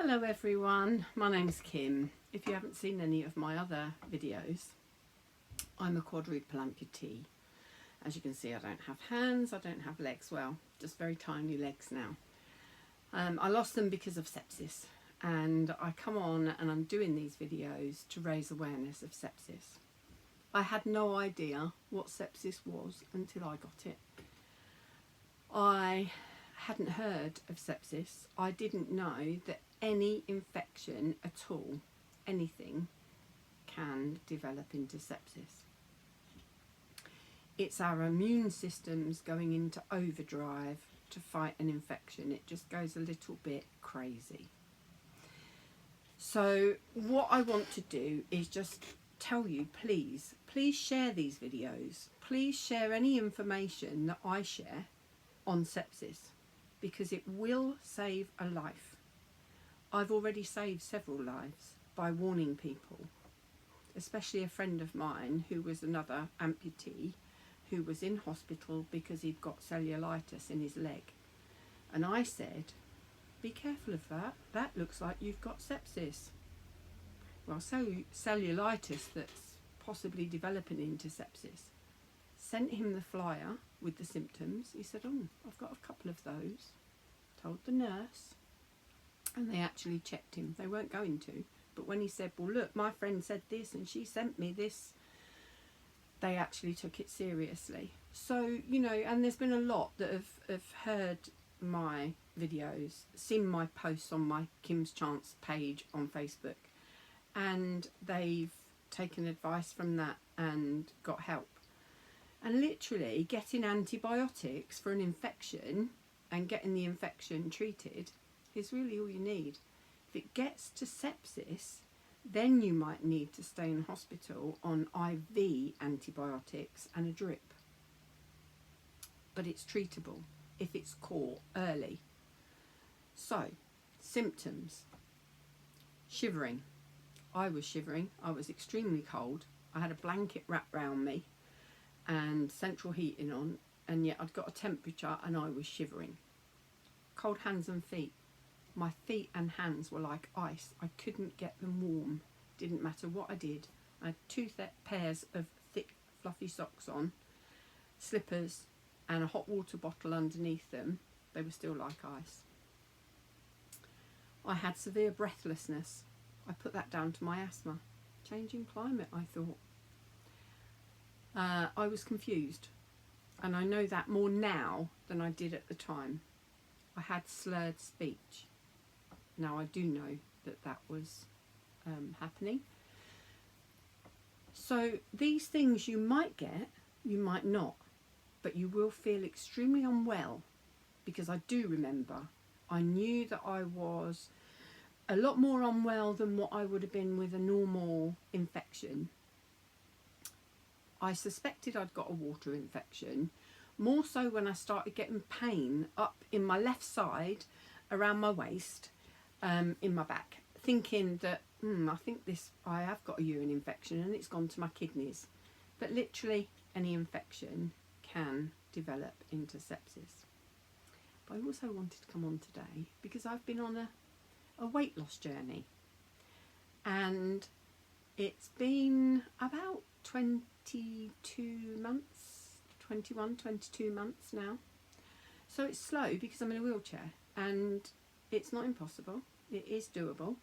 Hello everyone, my name's Kim. If you haven't seen any of my other videos, I'm a quadruple amputee. As you can see, I don't have hands, I don't have legs, well, just very tiny legs now. I lost them because of sepsis, and I come on and I'm doing these videos to raise awareness of sepsis. I had no idea what sepsis was until I got it. I hadn't heard of sepsis. I didn't know that any infection at all, anything, can develop into sepsis. It's our immune systems going into overdrive to fight an infection. It just goes a little bit crazy. So what I want to do is just tell you, please share these videos. Please share any information that I share on sepsis, because it will save a life. I've already saved several lives by warning people, especially a friend of mine who was another amputee who was in hospital because he'd got cellulitis in his leg. And I said, be careful of that, that looks like you've got sepsis. Well, cellulitis that's possibly developing into sepsis. Sent him the flyer with the symptoms. He said, oh, I've got a couple of those. Told the nurse, and they actually checked him. They weren't going to, but when he said, well look, my friend said this and she sent me this, they actually took it seriously. So, you know, and there's been a lot that have heard my videos, seen my posts on my Kim's Chance page on Facebook, and they've taken advice from that and got help. And literally getting antibiotics for an infection and getting the infection treated is really all you need. If it gets to sepsis, then you might need to stay in hospital on IV antibiotics and a drip. But it's treatable if it's caught early. So, symptoms. Shivering. I was shivering. I was extremely cold. I had a blanket wrapped round me and central heating on, and yet I'd got a temperature and I was shivering. Cold hands and feet. My feet and hands were like ice. I couldn't get them warm. Didn't matter what I did. I had two pairs of thick fluffy socks on, slippers and a hot water bottle underneath them. They were still like ice. I had severe breathlessness. I put that down to my asthma. Changing climate, I thought. I was confused, and I know that more now than I did at the time. I had slurred speech. Now I do know that that was happening. So these things you might get, you might not, but you will feel extremely unwell, because I do remember, I knew that I was a lot more unwell than what I would have been with a normal infection. I suspected I'd got a water infection, more so when I started getting pain up in my left side, around my waist, in my back, thinking that, I think I have got a urine infection and it's gone to my kidneys. But literally any infection can develop into sepsis. But I also wanted to come on today because I've been on a weight loss journey, and it's been about 22 months, 21, 22 months now. So it's slow because I'm in a wheelchair, and it's not impossible. It is doable.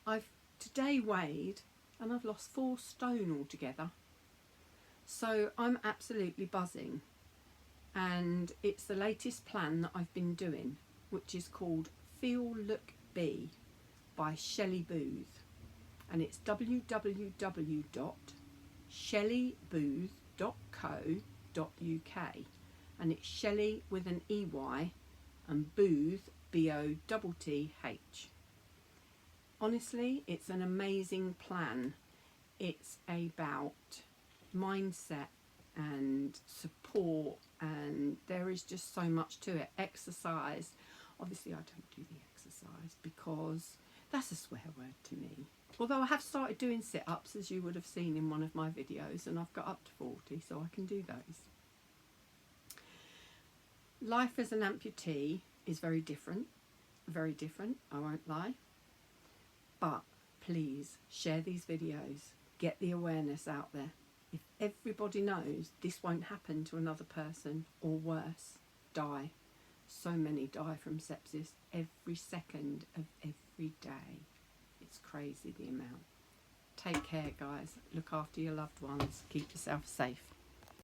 I've today weighed and I've lost 4 stone altogether. So I'm absolutely buzzing. And it's the latest plan that I've been doing, which is called Feel Look Be by Shelley Booth. And it's www.shelleybooth.co.uk, and it's Shelley with an EY and Booth BOTTH. Honestly, it's an amazing plan. It's about mindset and support, and there is just so much to it. Exercise. Obviously I don't do the exercise because that's a swear word to me. Although I have started doing sit-ups, as you would have seen in one of my videos, and I've got up to 40, so I can do those. Life as an amputee is very different. very different, I won't lie. But please share these videos, get the awareness out there. If everybody knows, this won't happen to another person, or worse, die. So many die from sepsis every second of every day. It's crazy the amount. Take care, guys. Look after your loved ones. Keep yourself safe.